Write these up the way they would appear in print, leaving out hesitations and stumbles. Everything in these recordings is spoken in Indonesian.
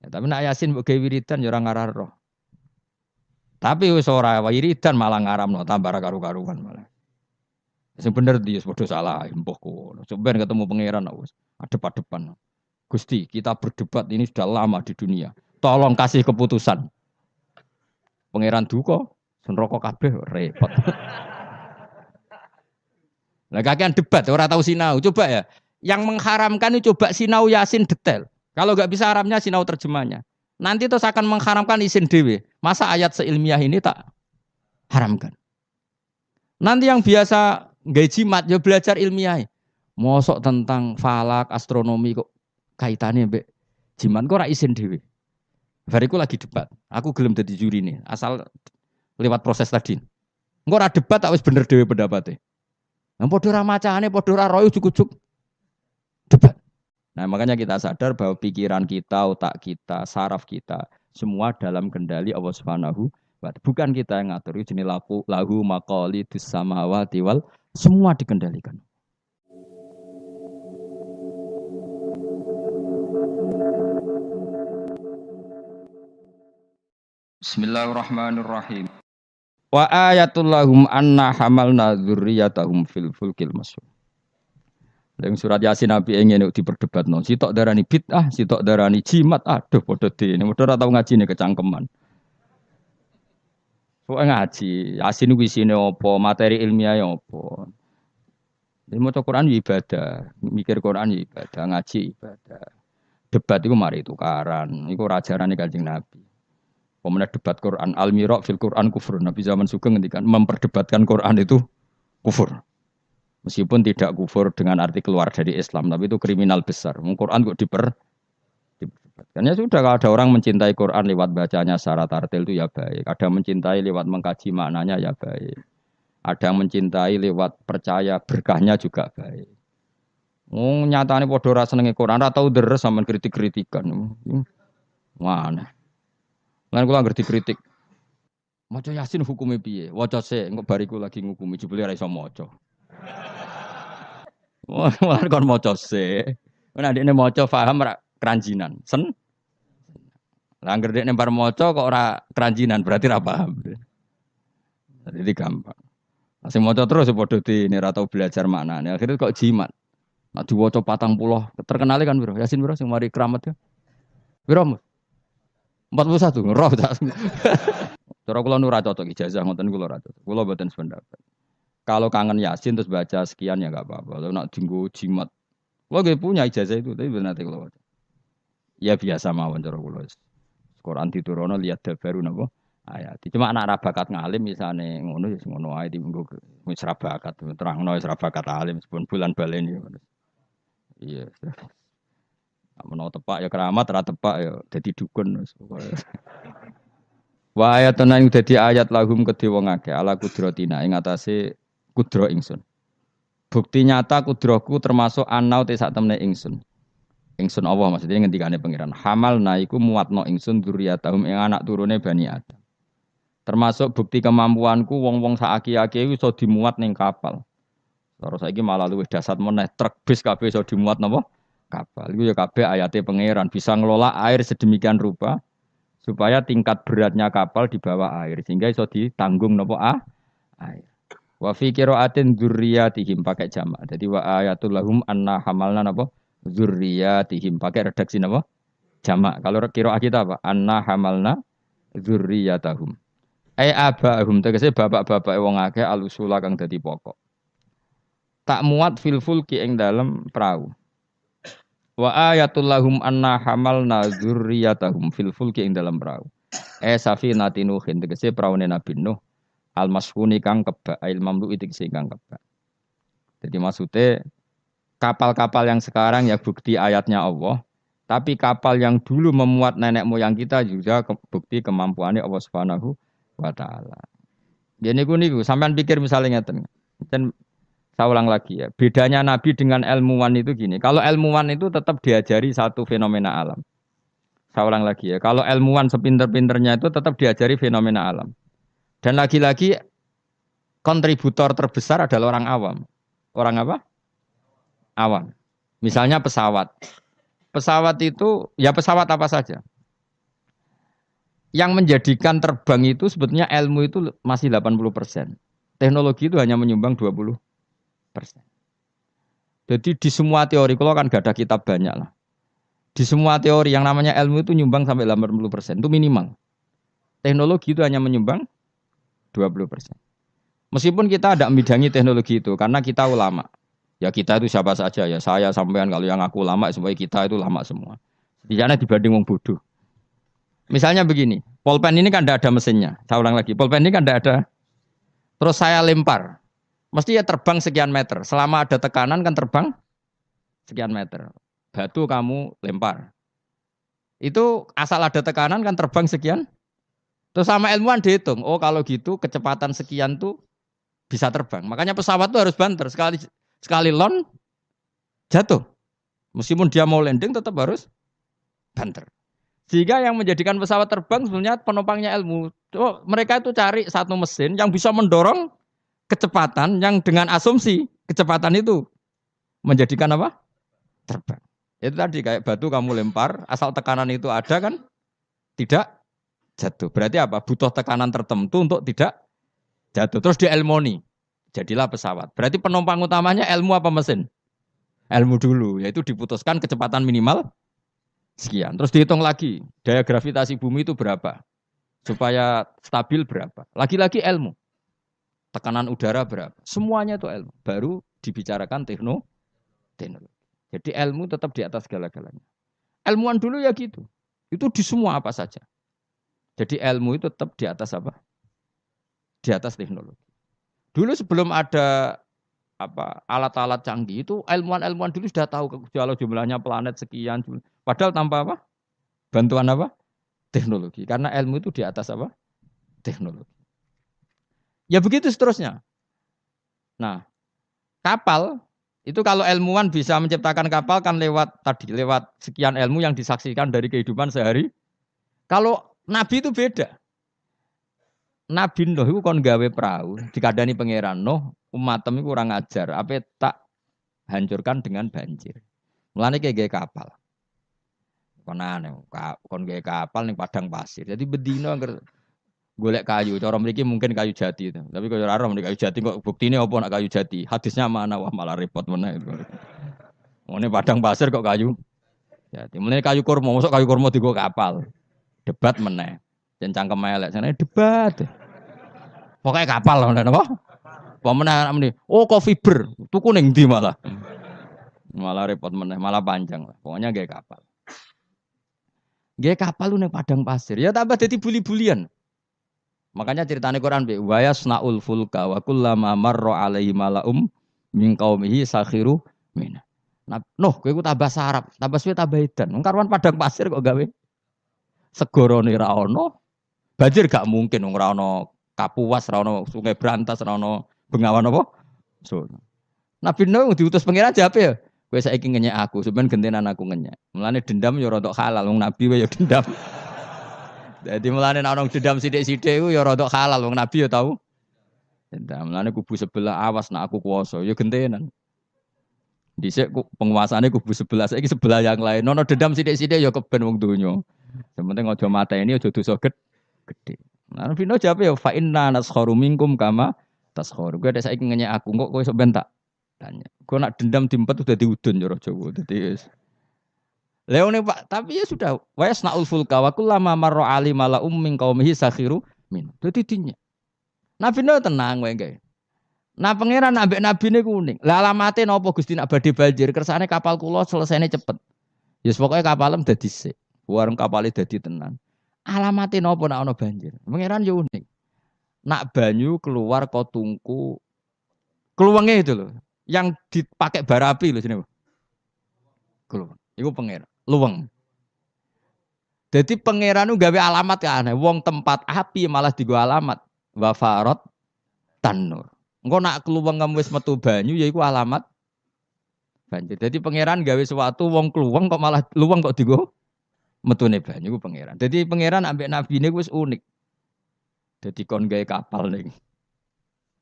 Tapi nak Yasin mbok gawe wiridan ya ora ngarah roh. Tapi wis ora wiridan malah ngaramno tambah karu-karuan malah. Sing bener dia padha salah empuh kono. Sampeyan ketemu pangeran wis adep-adepan. Gusti, kita berdebat ini sudah lama di dunia. Tolong kasih keputusan. Pangeran duka, neraka kabeh repot. Lah kakean debat ora tahu sinau. Coba ya. Yang mengharamkan itu coba sinau Yasin detail. Kalau enggak bisa Arabnya sinau terjemahnya. Nanti terus akan mengharamkan isin dewe. Masa ayat seilmiah ini tak haramkan? Nanti yang biasa nggak jimat ya belajar ilmiah. Mosok tentang falak, astronomi kok kaitannya mbek jimat kok ora isin dhewe. Bariku lagi debat. Aku gelem dadi juri nih, asal lewat proses tadi. Engko ora debat tak wis bener dhewe pendapatnya. Nah padha ora macane, padha ora royo juk-juk debat. Nah, makanya kita sadar bahwa pikiran kita, otak kita, saraf kita semua dalam kendali Allah Subhanahu wa ta'ala. Bukan kita yang ngatur, jenis lahu maqalidus samawati wal semua dikendalikan. Bismillahirrahmanirrahim. Wa ayatul lahum anna hamalna dzurriyyatahum fil fulkil masyhur. Yang surat Yasin Nabi ingin diperdebatno. Sitok darani bid'ah, sitok darani jimat. Aduh padha dene. Padha ora tau ngajine kecangkeman. Kok ngaji, Yasin kuwi isine apa, materi ilmiah apa. Jadi maca Quran ibadah, mikir Quran ibadah, ngaji ibadah. Debat iku mari tukaran. Iku ajarane Kanjeng Nabi. Pemenang debat Quran, al-mira' fil Quran kufur. Nabi zaman Sugeng ngendikan memperdebatkan Quran itu kufur. Meskipun tidak kufur dengan arti keluar dari Islam, tapi itu kriminal besar. Quran kok diperdebatkan. Ya sudah, kalau ada orang mencintai Quran lewat bacanya secara tartil itu ya baik. Ada yang mencintai lewat mengkaji maknanya ya baik. Ada yang mencintai lewat percaya berkahnya juga baik. Nyatane padha ora senenge Quran, ora tau deres sampean kritik-kritikan. Mana? Lan kula ngerti kritik. Maca Yasin hukume piye? Waca sik, engko bariku lagi ngukumi jebule ora iso maca. Wah, kon maca sik. Nek ndekne maca paham ora keranjinan. Lah anggere dekne bar maca kok ora keranjinan, berarti ora paham. Jadi gampang. Sing maca terus padha dene ora tau belajar maknane. Akhirnya kok jimat. Nek diwaca 40, terkenal kan piro? Yasin piro sing mari keramat ya? Piro? 41 roh tak. Cara kula nu ora cocok ijazah ngoten kula ora cocok. Kula mboten sependapat. Kalau kangen Yasin terus baca sekian ya enggak apa-apa. Kalau nak dinggo jimat. Kula nggih punya ijazah itu, tapi nanti kula baca. Ya biasa mawon cara kula. Quran diturunno lihat baru napa ayat. Cuma anak ra bakat ngalim misane ngono ya ngono ae dienggo wis ra bakat terangno wis ra bakat alim sepun bulan baleni. Iya. Menawa tepak ya keramat, ora tepak ya dadi dukun wis pokoke. Wa ayatun ing dadi ayat lahum kedhe wong akeh ala kudratina ing atase kudra ingsun. Bukti nyata kudraku termasuk anau te sak temne ingsun. Ingsun Allah maksudnya ngendikane pangeran. Hamalna iku muatno ingsun dzurriyyatahum ing anak turune Bani Adam. Termasuk bukti kemampuanku wong-wong sak aki-aki iso dimuat ning kapal. Terus saiki malah luwih dasar meneh truk bis kabeh iso dimuat napa? Kapal. Itu ya kabeh ayate pangeran bisa ngelola air sedemikian rupa supaya tingkat beratnya kapal di bawah air sehingga iso ditanggung napa air. Wa fi qiraatin dzurriyyatihim pakai jamak. Jadi wa ayatul lahum anna hamalna napa dzurriyyatihim pakai redaksi napa jamak. Kalau qiraat kita apa? Anna hamalna dzurriyyatahum. Ai abahum tegese bapak-bapak wong akeh alusula kang dadi pokok. Tak muat fil fulki ing dalem perahu. Wa ayatul lahum anna hamalna dzurriyyatahum fil fulki ing dalam perahu. Safinatin Nuhin tegese praune Nabi Nuh al masfuni kang kebak ail mamlu tegese kang kebak. Jadi maksudnya kapal-kapal yang sekarang ya bukti ayatnya Allah, tapi kapal yang dulu memuat nenek moyang kita juga bukti kemampuannya Allah Subhanahu wa taala. Jadi niku sampean pikir misalnya ngeten. Dan saya ulang lagi ya, bedanya Nabi dengan ilmuwan itu gini. Kalau ilmuwan itu tetap diajari satu fenomena alam. Saya ulang lagi ya, kalau ilmuwan sepinter-pinternya itu tetap diajari fenomena alam. Dan lagi-lagi kontributor terbesar adalah orang awam. Orang apa? Awam. Misalnya pesawat. Pesawat itu, ya pesawat apa saja. yang menjadikan terbang itu sebetulnya ilmu itu masih 80%. Teknologi itu hanya menyumbang 20%. Jadi di semua teori, kalau kan gak ada kitab banyak lah. Di semua teori yang namanya ilmu itu nyumbang sampai 80%, itu minimal. Teknologi itu hanya menyumbang 20%. Meskipun kita tidak membidangi teknologi itu, karena kita ulama. Ya kita itu siapa saja ya, saya sampean kalau yang aku ulama, supaya kita itu lama semua. Setidaknya dibanding wong bodoh. Misalnya begini, pulpen ini kan tidak ada mesinnya. Saya ulang lagi, pulpen ini kan tidak ada. Terus saya lempar, mesti ya terbang sekian meter. Selama ada tekanan kan terbang sekian meter. Batu kamu lempar. Itu asal ada tekanan kan terbang sekian. Terus sama ilmuwan dihitung, oh kalau gitu kecepatan sekian tuh bisa terbang. Makanya pesawat tuh harus banter. Sekali lon jatuh. Meskipun dia mau landing tetap harus banter. Sehingga yang menjadikan pesawat terbang sebenarnya penumpangnya ilmu. Oh, mereka itu cari satu mesin yang bisa mendorong kecepatan yang dengan asumsi kecepatan itu menjadikan apa? Terbang. Itu tadi kayak batu kamu lempar, asal tekanan itu ada kan tidak jatuh. Berarti apa? Butuh tekanan tertentu untuk tidak jatuh. Terus dielmoni. Jadilah pesawat. Berarti penumpang utamanya ilmu apa mesin? Ilmu dulu, yaitu diputuskan kecepatan minimal sekian. Terus dihitung lagi, daya gravitasi bumi itu berapa? Supaya stabil berapa? Lagi-lagi ilmu. Tekanan udara berapa? Semuanya itu ilmu. Baru dibicarakan teknologi. Jadi ilmu tetap di atas segala-galanya. Ilmuwan dulu ya gitu. Itu di semua apa saja. Jadi ilmu itu tetap di atas apa? Di atas teknologi. Dulu sebelum ada apa alat-alat canggih itu ilmuwan-ilmuwan dulu sudah tahu kalau jumlahnya planet sekian. Padahal tanpa apa? Bantuan apa? Teknologi. Karena ilmu itu di atas apa? Teknologi. Ya begitu seterusnya. Nah, kapal itu kalau ilmuwan bisa menciptakan kapal kan lewat sekian ilmu yang disaksikan dari kehidupan sehari. Kalau Nabi itu beda. Nabi Nuh itu kon gawe perahu, dikadani pangeran Nuh, umatem itu kurang ajar, apa tak hancurkan dengan banjir. Mulane kayak kapal. Kon aneh, kon gawe kapal ning padang pasir. Jadi bedino angger golek kayu, cara mriki mungkin kayu jati itu. Tapi kalau ora kayu jati kok buktine apa nak kayu jati? Hadisnya mana? Wah malah repot meneh. Ngene padang pasir kok kayu jati. Mulane kayu kurma, mosok kayu kurma digo kapal. Debat meneh. Jan cangkem elek, sana debat. Pokoknya kapal loh, napa? Pemenang ini, oh kok fiber, tuku ning ndi malah. Malah repot meneh, malah panjang lah. Pokoknya gaya kapal. Gaya kapal lu ning padang pasir, ya tambah dadi buli-bulian. Makanya ceritane Quran be wa yasnaul fulka wa kullama marra alaihi malaum min qaumihi sakhiru min. Nah, kowe ku tambah sarap, tambah suwe tambah edan. Wong karuan padang pasir kok gawe segorone ra ono. Banjir gak mungkin wong ra ono Kapuas, ra ono Sungai Brantas, ra ono Bengawan apa? So. Nabi Nuh diutus pangeran jawab ya. Kowe saiki ngenyek aku, sampeyan gentenan aku ngenyek. Mulane dendam ya rada halal, wong nabi wae ya dendam. Jadi mulane nek ono dendam sithik-sithik iku ya rada halal, wong nabi ya tau. Dendam. Mulane kubu sebelah awas nek aku kuwasa, ya gentenan. Dhisik penguasane kubu sebelah, saiki sebelah yang lain. Ono dendam sithik-sithik ya keben wong donya. Sementing aja mateni aja dosa gede. Nah, Nabi Nuh jawab ya fa inna naskharu minkum kama taskharu. Kowe nek saiki ngenyek aku kok kowe sok ben tak tanya. Kowe nak dendam diempet udah diudun cara Jawa. Dadi Leone Pak, tapi ya sudah wa yasnaul fulka wa kullama marra ali malaum min qaumihi sakhiru min. Dadi dinya. Nabi Nuh tenang wae gae. Nah pangeran ambek nabine kuning. Lah alamate napa Gusti nak badhe banjir kersane kapal kula selesainya cepet. Ya pokoke kapalem dadi sik. Warung kapale dadi tenan. Alamate napa nek ana banjir? Pangeran yo unik. Nak banyu keluar kok tungku keluwenge itu loh. Yang dipakai bara api loh sini. Keluweng. Iku pangeran. Luweng. Jadi pangeran gawe alamat ya aneh. Wong tempat api malah digo alamat. Wafarot tanur. Engko nak keluweng kamu wis metu banyu ya iku alamat banjir. Jadi pangeran gawe sesuatu wong keluweng kok malah luweng kok digo metune banyu ku pangeran. Jadi pangeran ambek nabi ini wis unik. Jadi kon gawe kapal ning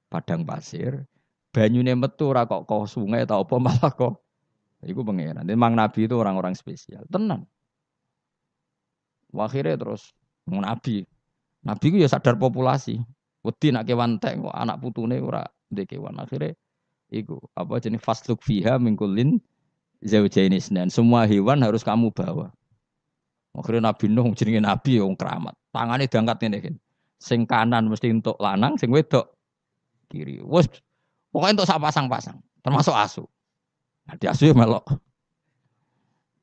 padang pasir, banyune metu ora kok sungai ta apa malah kok iku pangeran. Memang nabi itu orang-orang spesial, tenan. Akhirnya terus nabi Nabi ku ya sadar populasi. Wedi nak kewan entek kok anak putune ora ndek kewan. Akhire iku apa jenis fasluk fiha mingkulin zaujaini isnan. Semua hewan harus kamu bawa. Akhirnya Nabi Nuh jenenge nabi wong keramat. Tangane diangkat ngene iki. Sing kanan mesti untuk lanang, sing wedok kiri. Wes pokoknya untuk sak pasang-pasang, termasuk asu. Nah, di asu ya melok.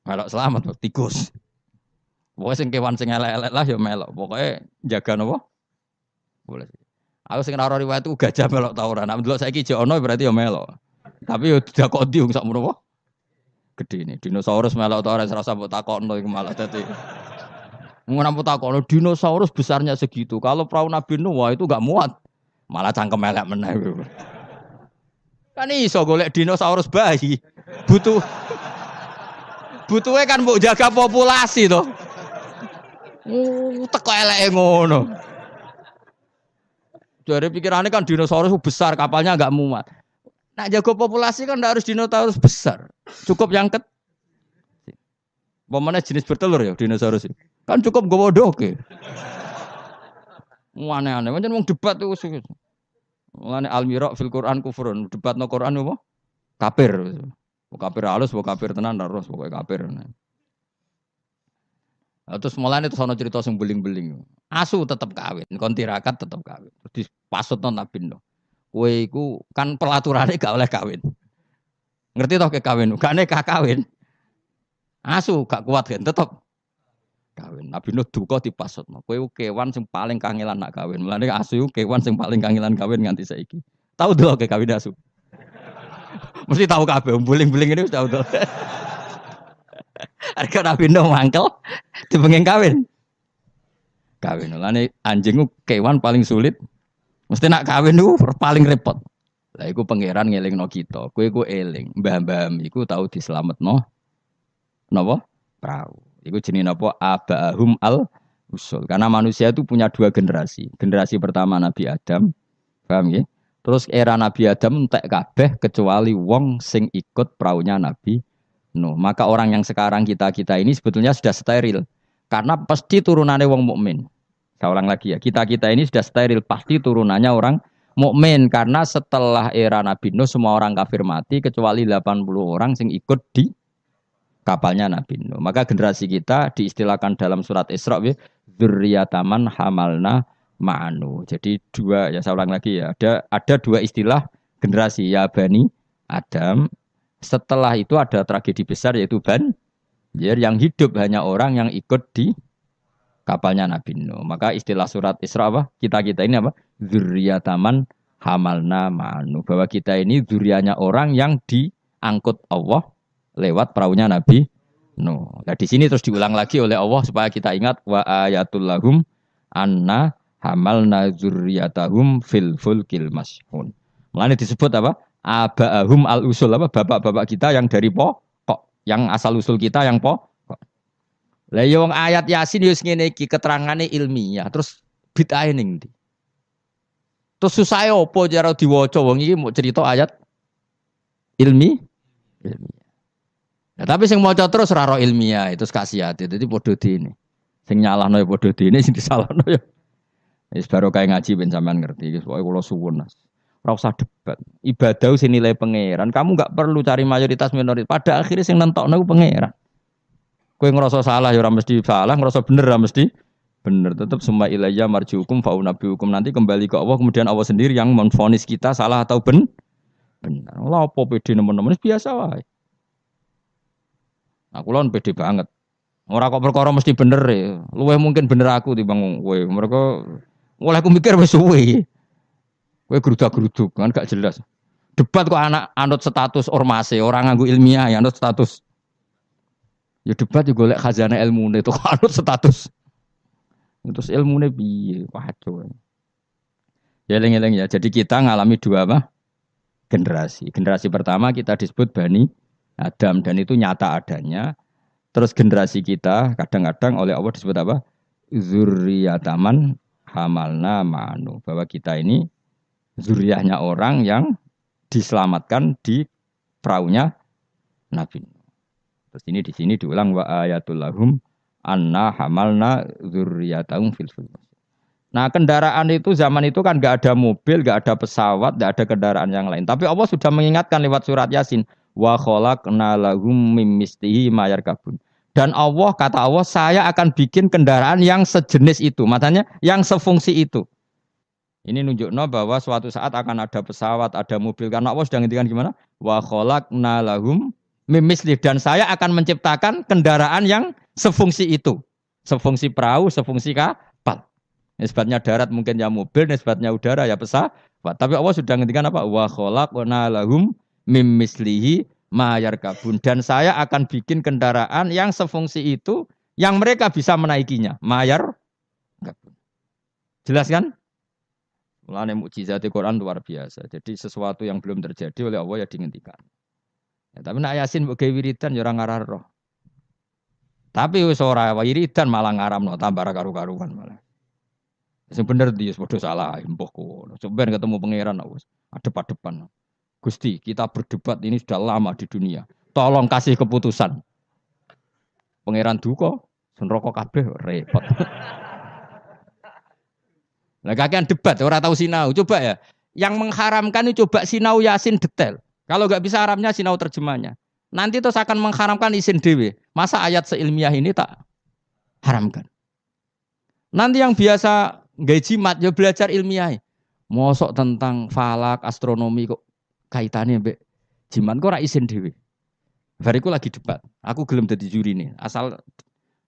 Melok selamat tikus. Pokoknya sing kewan sing elek-elek lah ya melok. Pokoknya jaga napa? Boleh. Aku sing ora riwayat itu gajah melok ta ora. Nek ndelok saiki jek ono berarti ya melok. Tapi ya didakoni wong sak menawa. Gede ini dinosaurus melok ta ora serasa mbok takokno iku malah dadi. Ngono mbok takokno dinosaurus besarnya segitu. Kalau perahu Nabi Nuh wah itu enggak muat. Malah cangkem elek meneh. Kan iso golek dinosaurus bayi. Butuhnya kan mbok jaga populasi to. Teko eleke ngono. Dari pikirannya kan dinosaurus besar, kapalnya enggak muat. Nak jaga populasi kan enggak harus dinosaurus besar. Cukup yang Pemane jenis bertelur ya dinosaurus. Kan cukup gowo doke. Aneh-aneh, pancen wong debat tuh. Mulane al-mira fil Quran kufrun, debat no Quran apa? Kafir. Kafir halus, kafir tenan terus pokoke kafir. Terus mulane terus ana cerita sing beling-beling. Asu tetep kawin, kon tirakat tetep kawin. Terus dipasutno Nabi Nuh. Kowe iku kan pelaturane gak oleh kawin. Ngerti toh ke kawin, gak nekah kawin. Asu gak kuat kan tetep kawin. Nabi Nuh duka dipasutno. Kowe kewan sing paling kangelan nak kawin. Mulane asu kewan sing paling kangelan kawin nganti saiki. Tahu delok ke kawin asu. Mesti tahu kabeh, beling-beling ini wis tahu delok. Harga Nabi Nuh mangkel dipengin kawin. Kawin. Mulane anjing ku kewan paling sulit. Mesti nak kawin ku paling repot. Lah iku pangeran ngelingno kita. Kowe ku eling, mbah-mbah iku tau dislametno napa? Perahu. Iku jenenge napa? Abahum al-usul. Karena manusia itu punya dua generasi. Generasi pertama Nabi Adam, paham nggih? Terus era Nabi Adam entek kabeh kecuali wong sing ikut perahunya Nabi Nuh. Maka orang yang sekarang kita ini sebetulnya sudah steril. Karena pasti turunannya wong mukmin. Saya ulang lagi ya. Kita ini sudah steril, pasti turunannya orang mukmin karena setelah era Nabi Nuh semua orang kafir mati kecuali 80 orang sing ikut di kapalnya Nabi Nuh. Maka generasi kita diistilahkan dalam surat Isra dzurriyyataman hamalna ma'anu. Jadi dua, ya saya ulang lagi ya, ada dua istilah generasi ya Bani Adam. Setelah itu ada tragedi besar yaitu Banjir yang hidup hanya orang yang ikut di kapalnya Nabi Nuh. Maka istilah surat Isra apa? Kita ini apa? Dzurriyyataman hamalna ma'anu. Bahwa kita ini dzurriyyahnya orang yang diangkut Allah lewat perahunya Nabi Nuh. Nah di sini terus diulang lagi oleh Allah supaya kita ingat wa ayatul lahum anna hamalna dzurriyyatahum fil fulkil mashhun. Mulane disebut apa? Abahum al-usul apa? Bapak-bapak kita yang dari pokok, yang asal usul kita yang pokok. Lah yo ayat Yasin yo ngene iki keterangane ilmiah. Terus bid'ah ning ndi? Terus susah opo cara diwaca wong iki mau cerita ayat ilmiah. Ya, tapi sing maca terus ora ro ilmiah itu khasiate. Dadi padha dene. Sing nyalahno ya padha dene, sing disalahno ya. Wis baru kae ngaji ben sampean ngerti. Wis pokoke kula suwun. Ora usah debat. Ibadah sing nilai pangeran. Kamu enggak perlu cari mayoritas minoritas. Pada akhirnya sing nentokno ku pangeran. Kowe ngerasa salah ya ora mesti salah, ngerasa bener ora mesti bener. Tetap semua ilayya marjiukum faunabiukum. Nanti kembali ke Allah, kemudian Allah sendiri yang menvonis kita salah atau benar. Lah apa pede nemen-nemen biasa wae. Aku lon pede banget. Ora kok perkara mesti bener ya. Luwih mungkin bener aku timbang kowe. Mereka oleh aku mikir wis suwe. Kowe gerudak-geruduk kan gak jelas. Debat kok anak anut status ormase, orang nganggo ilmiah ya anut status. Ya debat yo golek khazanah ilmune to anut status. Terus ilmune piye? Waduh. Ya eling-eling ya. Jadi kita ngalami dua apa? Generasi. Generasi pertama kita disebut Bani Adam dan itu nyata adanya. Terus generasi kita kadang-kadang oleh Allah disebut apa? Dzurriyyataman hamalna ma'anu. Bahwa kita ini zuriyahnya orang yang diselamatkan di perahunya Nabi. Terus ini di sini diulang wa ayatul lahum anna hamalna dzurriyyatahum fil fulk. Nah, kendaraan itu zaman itu kan nggak ada mobil, nggak ada pesawat, nggak ada kendaraan yang lain. Tapi Allah sudah mengingatkan lewat surat Yasin, wa khalaqna lahum mim mislihi ma yarkabun. Dan Allah kata Allah, saya akan bikin kendaraan yang sejenis itu, makanya yang sefungsi itu. Ini nunjukno bahwa suatu saat akan ada pesawat, ada mobil. Karena Allah sudah ngendikan gimana? Wa khalaqna lahum mim mislihi, dan saya akan menciptakan kendaraan yang sefungsi itu. Sefungsi perahu, sefungsi kapal. Nisbatnya darat mungkin ya mobil, nisbatnya udara ya pesawat. Tapi Allah sudah ngendikan apa? Wa khalaqna lahum mim mislihi ma yarkabun. Dan saya akan bikin kendaraan yang sefungsi itu, yang mereka bisa menaikinya. Ma yarkabun. Jelas kan? Mulane mukjizat Quran luar biasa. Jadi sesuatu yang belum terjadi oleh Allah ya dihentikan. Ya, tapi nak Yasin mbok gawe wiridan ya ora ngarah. Tapi wis ora wiridan malah ngaramno tambah karu-karuan malah. Sing bener dia padha salah, mbah kono. Sampeyan ketemu pangeran wis adep-adepan. Gusti, kita berdebat ini sudah lama di dunia. Tolong kasih keputusan. Pangeran duka, neraka kabeh repot. Lah kakean debat ora tahu sinau. Coba ya. Yang mengharamkan itu coba sinau Yasin detail. Kalau enggak bisa Arabnya sinau terjemahnya. Nanti terus akan mengharamkan isin dewe. Masa ayat seilmiah ini tak haramkan? Nanti yang biasa nggak jimat ya belajar ilmiah. Mosok tentang falak, astronomi kok kaitannya mbek jimat kok ora isin dhewe. Bariku lagi debat. Aku gelem dadi juri nih, asal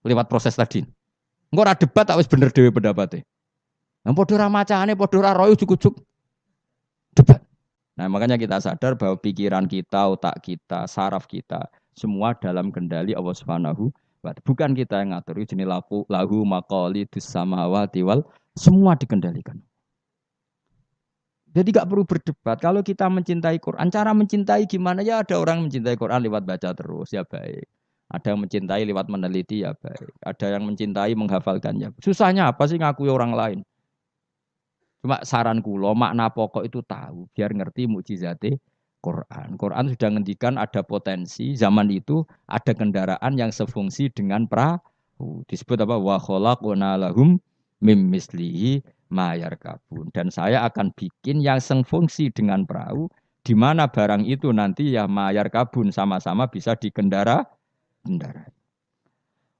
lewat proses tadi. Engko ora debat tak wis bener dhewe pendapatnya. Nah padha ora macane, padha ora royo juk-juk debat. Nah, makanya kita sadar bahwa pikiran kita, otak kita, saraf kita semua dalam kendali Allah Subhanahu wa ta'ala. Bukan kita yang ngatur. Jenis lahu maqalidus samawati wal, semua dikendalikan. Jadi gak perlu berdebat. Kalau kita mencintai Quran, cara mencintai gimana? Ya ada orang mencintai Quran lewat baca terus, ya baik. Ada yang mencintai lewat meneliti, ya baik. Ada yang mencintai menghafalkan, ya. Susahnya apa sih ngakui orang lain? Cuma saran kula makna pokok itu tahu, biar ngerti mukjizate Quran. Quran sudah ngendikan ada potensi zaman itu ada kendaraan yang sefungsi dengan perahu. Disebut apa? Wa khalaqna lahum mim mislihi ma yarkabun. Dan saya akan bikin yang sefungsi dengan perahu, di mana barang itu nanti ya ma yarkabun sama-sama bisa kendarai.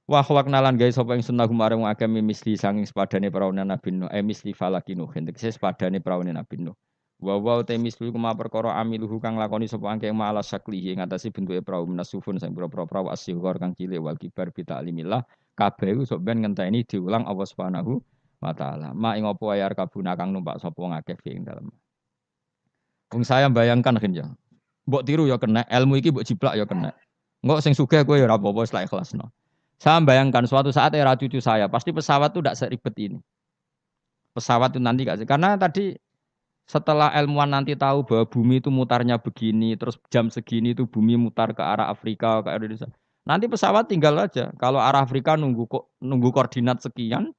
Wa khalaqna lan gawe sapa ing sunnah marang akeh misli sanging sepadane praune Nabi Nuh misli falakinu tegese sepadane praune Nabi Nuh wa te misli kuma perkara amiluhu kang lakoni sapa angke maala saklihi ing atase bentuke prau menasufun sang pira-pira prau asyghar kang cilik wal kibar bi ta'limillah kabeh sok ben ngenteni diulang Allah Subhanahu wa taala ma ing apa ayar kabuna kang numpak sapa ngakeh ing dalem wong saya bayangkan kinja mbok tiru ya kena ilmu iki mbok jiplak ya kena engko sing sugih kowe ya ora apa-apa wis lak ikhlasno. Saya bayangkan suatu saat era cucu saya, pasti pesawat itu tidak seribet ini. Pesawat itu nanti gak sih? Karena tadi setelah ilmuwan nanti tahu bahwa bumi itu mutarnya begini, terus jam segini itu bumi mutar ke arah Afrika, ke Indonesia. Nanti pesawat tinggal aja. Kalau arah Afrika nunggu koordinat sekian,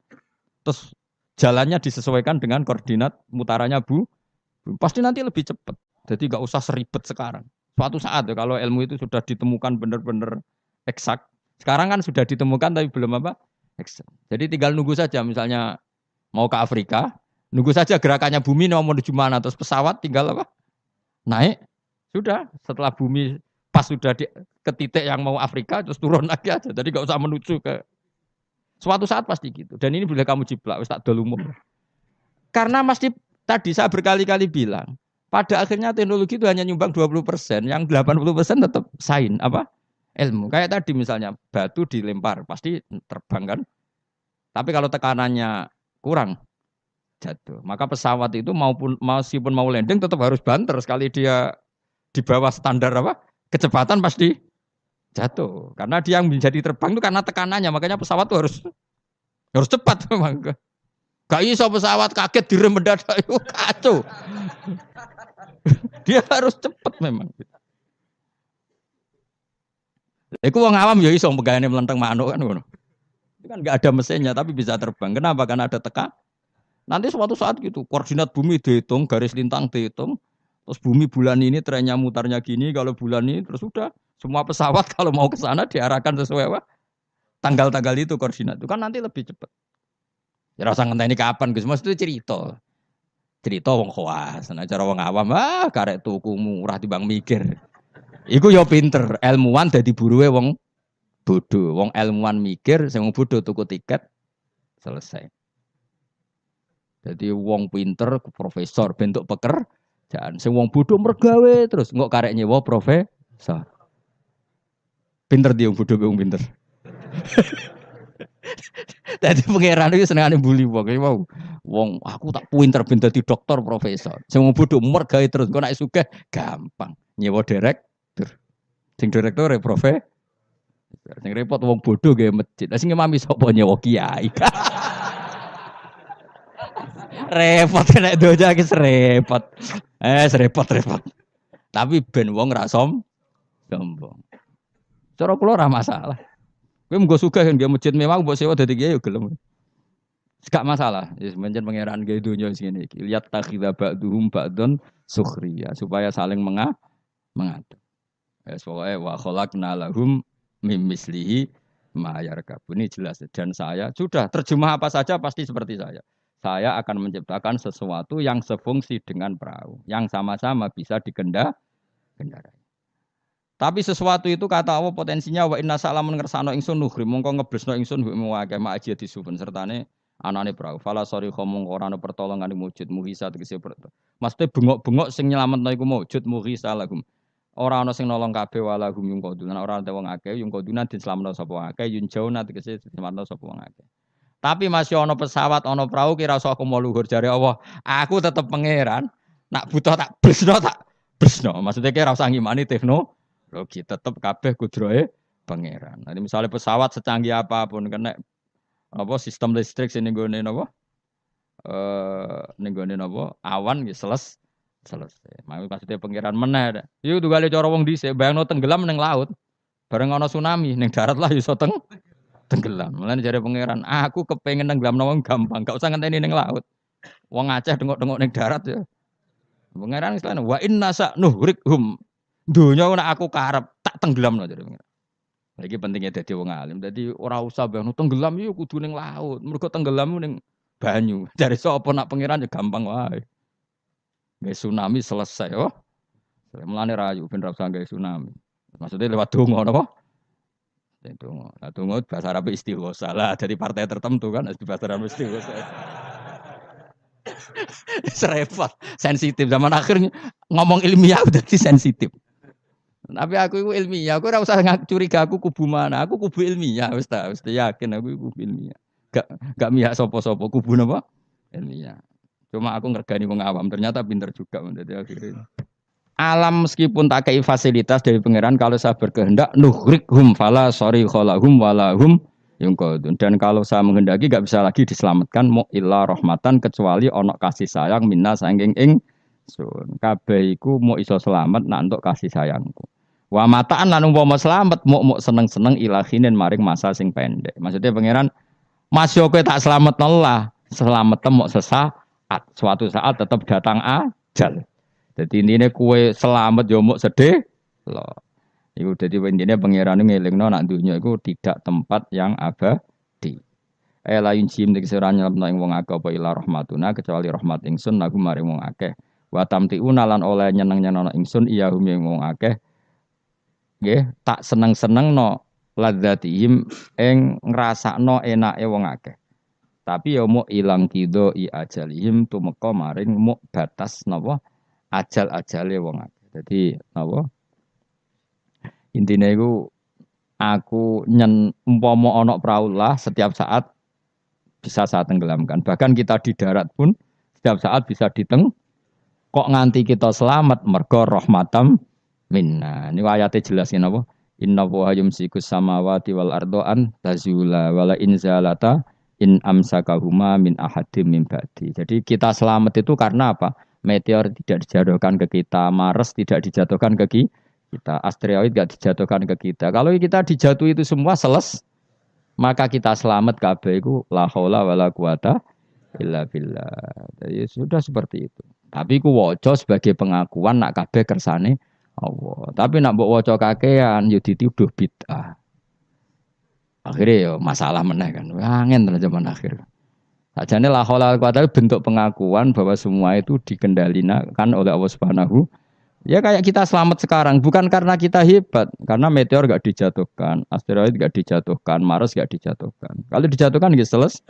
terus jalannya disesuaikan dengan koordinat mutarannya pasti nanti lebih cepat. Jadi gak usah seribet sekarang. Suatu saat ya, kalau ilmu itu sudah ditemukan benar-benar eksak. Sekarang kan sudah ditemukan tapi belum apa? Jadi tinggal nunggu saja misalnya mau ke Afrika, nunggu saja gerakannya bumi mau menuju mana terus pesawat tinggal apa? Naik. Sudah, setelah bumi pas sudah ke titik yang mau Afrika terus turun lagi aja. Jadi enggak usah menuju ke suatu saat pasti gitu. Dan ini boleh kamu jiplak wis tak dol umum. Karena mesti tadi saya berkali-kali bilang, pada akhirnya teknologi itu hanya nyumbang 20%, yang 80% tetap sains apa? Ilmu. Kayak tadi misalnya batu dilempar pasti terbang kan. Tapi kalau tekanannya kurang jatuh. Maka pesawat itu meskipun mau landing tetap harus banter sekali dia di bawah standar apa? Kecepatan pasti jatuh. Karena dia yang menjadi terbang itu karena tekanannya. Makanya pesawat itu harus cepat memang. Gak iso pesawat kaget direm mendadak itu kacau. Dia harus cepat memang. Iku wong awam ya iso pegawene melenteng manuk kan ngono. Itu kan enggak ada mesinnya tapi bisa terbang. Kenapa? Karena ada teka. Nanti suatu saat gitu, koordinat bumi dihitung, garis lintang dihitung, terus bumi bulan ini trennya mutarnya gini, kalau bulan ini terus sudah semua pesawat kalau mau ke sana diarahkan sesuai apa? Tanggal-tanggal itu koordinat. Itu kan nanti lebih cepat. Ya ora usah ngenteni kapan Gus, mesti cerita. Cerita wong khawas, nah cara wong awam karek tuku murah timbang mikir. Iku ya pinter, ilmuwan dadi buruwe wong bodoh. Wong ilmuwan mikir, sing wong bodoh tuku tiket selesai. Jadi wong pinter profesor bentuk pekerjaan. Sing wong bodoh mergawe terus engko karek nyewa profesor. Pinter dia wong bodoh wong pinter. Dadi pangeran iki senengane bully wong. Mau wong aku tak pinter ben dadi dokter profesor. Sing wong bodoh mergawe terus engko nek sugih gampang. Nyewa direktur. Sing direktur profesor. Sing repot wong bodoh gawe masjid. Lah sing imami sapa nyewa kiai. Repot kena doja ki repot. Repot. Tapi ben wong ra sombong. Cara kula ora masalah. Kowe menggo sugih kan nggih masjid mewah mbok sewa dadi kiai yo gelem. Gak masalah. Wis mencen pangeran gawe donya sing ngene iki. Lihat takhidha ba'duhum ba'dun sukhriya supaya saling mengadu. Wis pokoke wa khalaqna lahum mim mislihi ma yarkabun. Ini jelas dan saya sudah terjemah apa saja pasti seperti saya. Saya akan menciptakan sesuatu yang sefungsi dengan perahu, yang sama-sama bisa dikendarai. Tapi sesuatu itu kata Allah potensinya wa inna salamun ngersano ingsun nuhri mongko ngeblesno ingsun wa ka ma aji disuben sertane anane perahu. Fala sori khomong ora ana pertolongan wujud muhisa tegese Maksudnya bengok-bengok sing nyelametno iku wujud muhisa lahum. Ora ana sing nolong kabeh wala hum yung kodunan ora ana wong akeh yung kodunan diselametno sapa akeh yun jauna tegese diselametno sapa wong akeh. Tapi masih ono pesawat, ono perahu kira aku mau luhur jare Allah. Aku tetep pangeran. Nak butuh tak bresno. Maksudnya kira usah ngimani teknologi, tetep kabeh kudrohe pangeran. Nanti misalnya pesawat secanggih apapun kena apa sistem listrik sini nggone napa? Ning gone napa? Awan nggih selesai. Maksudnya pangeran meneh. Iku tugale cara wong dhisik bayangno tenggelam ning laut. Bareng ana tsunami ning darat lah iso tenggelam. Mulane jare pangeran, aku kepengen nenggelamno wong gampang, gak usah ngenteni ning laut. Wong Aceh dengok-dengok ning darat ya. Pangeran istilahnya wa inna sa nuhrikhum. Donya nek aku karep tak tenggelamno jare pangeran. Iki pentingnya dadi wong alim. Dadi ora usah bayangno tenggelam yo kudu ning laut. Mergo tenggelam ning banyu. Jare sapa nak pangeran ya gampang wae. Nggih tsunami selesai oh. Mulane rayu ben ra usah gawe tsunami. Maksudnya lewat donga napa? Donga. Nah, donga bahasa Arab istighosa lah dari partai tertentu kan di bahasa Arab istighosa. Serempet, sensitif zaman akhir ngomong ilmiah udah sensitif. Tapi aku itu ilmiah, aku ora usah curiga aku kubu mana, aku kubu ilmiah wis yakin aku kubu ilmiah. Gak mihak sapa-sapa kubu napa? Ilmiah. Cuma aku ngergani wong awam ternyata pinter juga menjadi akhirnya. Alam meskipun tak kei fasilitas dari pangeran kalau saya berkehendak nuhrikhum fala sorry kholahum walahum yungkodun dan kalau saya menghendaki gak bisa lagi diselamatkan mu illa rahmatan kecuali onok kasih sayang minna sangking sun kabeh iku mu iso selamat nak entuk kasih sayangku wa mataan lan umpama selamat mu seneng-seneng ilahinin maring masa sing pendek maksudnya pangeran masih kowe tak selamat Allah selamat temu sesaat suatu saat tetap datang ajal. Jadi ini kue selamat jomok sedih loh. Iku jadi intinya pangeran ngelingno nak dunia iku tidak tempat yang abadi. Lain jim tegese ora nyelapno ing wong akeh apa ila rahmatuna kecuali rahmat ingsun lagu maring wong akeh. Wa tamtiuna lan oleh nyeneng-nyenengno ingsun iya hum ing wong akeh. Nggih, tak seneng-senengno ladzatihim ing ngrasakno enake wong akeh. Tapi ya muk ilang kido I ajalihim tumeka maring muk batas napa? Ajal-ajale wong akeh. Dadi napa? Intine iku aku umpama ana prau lah setiap saat bisa saya tenggelamkan. Bahkan kita di darat pun setiap saat bisa kok nganti kita selamat mergo rahmatam minna. Ini ayatnya jelasin apa? Inna wa yumsikus samawati wal ardoan tazula wala inzalata in amsakahuma min ahadim min ba'di. Jadi kita selamat itu karena apa? Meteor tidak dijatuhkan ke kita, Mars tidak dijatuhkan ke kita, asteroid tidak dijatuhkan ke kita. Kalau kita dijatuhi itu semua maka kita selamat kabeh iku la haula wala quwata illa billah. Jadi sudah seperti itu. Tapi ku waca sebagai pengakuan nak kabeh kersane Allah. Tapi nak mbok waca kakean yo dituduh bid'ah. Akhirnya yo masalah meneh kan. Angin tenan zaman akhir. Sajane la haula wala quwata bentuk pengakuan bahwa semua itu dikendalikan oleh Allah Subhanahu. Ya kayak kita selamat sekarang bukan karena kita hebat, karena meteor gak dijatuhkan, asteroid gak dijatuhkan, Mars gak dijatuhkan. Kalau dijatuhkan nggih selesai.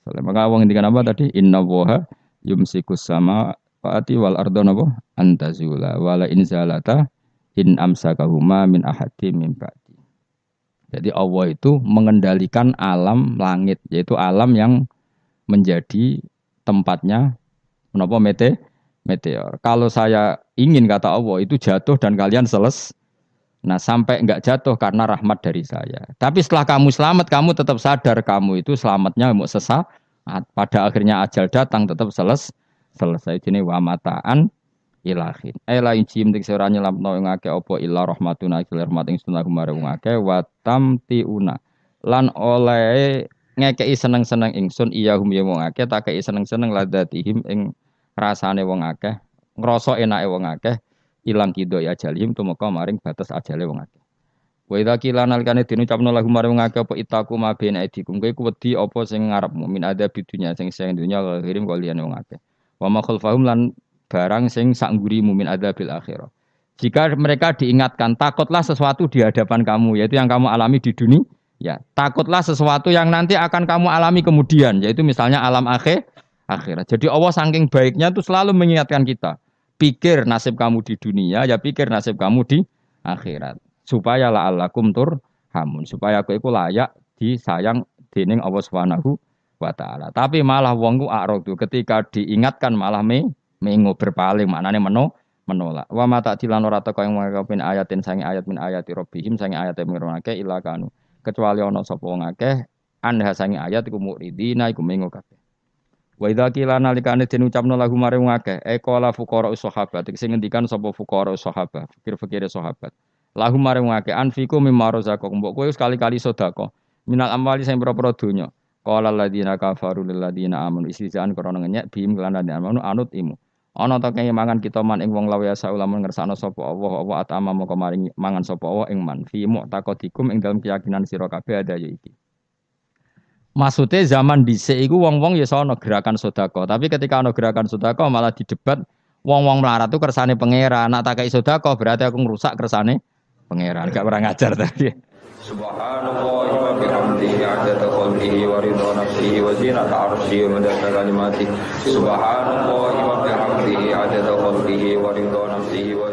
Maka wong ngendikan apa tadi? Inna woha yumsikus sama faati wal ardona apa? Antazula wala inzalata in amsakahuma min ahadi min ba'di. Jadi Allah itu mengendalikan alam langit, yaitu alam yang menjadi tempatnya menapa meteor. Kalau saya ingin kata Allah itu jatuh dan kalian nah sampai enggak jatuh karena rahmat dari saya. Tapi setelah kamu selamat, kamu tetap sadar kamu itu selamatnya mau sesaat. Pada akhirnya ajal datang tetap selesai. Ini wa mataan ilahin. Ela injim tik sira nyelamno ing akeh apa illa rahmatuna ila rahmat ing sunah kumare wong akeh wa tamtiuna. Lan oleh ngekeki seneng-seneng ingsun iya hum ya wong akeh tak kei seneng-seneng ladatihim ing rasane wong akeh, ngrasa enake wong akeh, ilang kido ya jalim tumeka maring batas ajale wong akeh. Wa idza qila nalikane dinucapno lagu maring wong akeh apa itaku mabena idikum kowe wedi apa sing ngarepmu min ada bidunya sing dunya kirim kok liyane wong akeh. Wa ma khalfahum lan barang sing sanggurimu min adzabil akhirah. Jika mereka diingatkan takutlah sesuatu di hadapan kamu yaitu yang kamu alami di dunia, ya takutlah sesuatu yang nanti akan kamu alami kemudian yaitu misalnya alam akhirat. Jadi Allah saking baiknya itu selalu mengingatkan kita. Pikir nasib kamu di dunia, ya pikir nasib kamu di akhirat. Supaya la'allakum turhamun. Supaya aku itu layak disayang dening Allah Subhanahu wa taala. Tapi malah wong ku a'radu ketika diingatkan malah mengo berpaling, maknane menolak. Wa mata dilan ora teko ing ngakepin ayatin sange ayat min ayati rabbihim sange ayat mirunake ila kanu. Kecuali ana sapa wong akeh anha sange ayat iku muridina iku mengo kabeh. Wa idza qila nalikane den ucapno lagu mare wong akeh qala fuqara sahabat sing ngendikan sapa fuqara sahabat fikir-fikire sahabat lagu mare wong akeh anfiku mimma razaqakum mbok kowe sekali-kali sedekah minal amwali sing pira-pira donya qala alladziina kafaru lil ladziina amanu istizaan krana ngenyek bihim kelan amanu anut imu ana ta kaya mangan kita man ing wong lawe asa ulama ngersakno sapa Allah atama moko maring mangan sapa Allah ing man fi mu'taqadikum ing dalem keyakinan sira kabeh ada ya iki. Maksudnya zaman dhisik iku wong-wong ya sono gerakan sedekah, tapi ketika ana gerakan sedekah malah didebat wong-wong melarat itu kersane pangeran. Nak tak kei sedekah berarti aku ngrusak kersane pangeran. Gak pernah ngajar tadi. Subhanallah wa bihamdihi 'adada khalqihi wa ridha nafsihi wa zinata 'arsyihi wa midada kalimatihi. Subhanallah wa bihamdihi 'adada khalqihi wa ridha nafsihi wa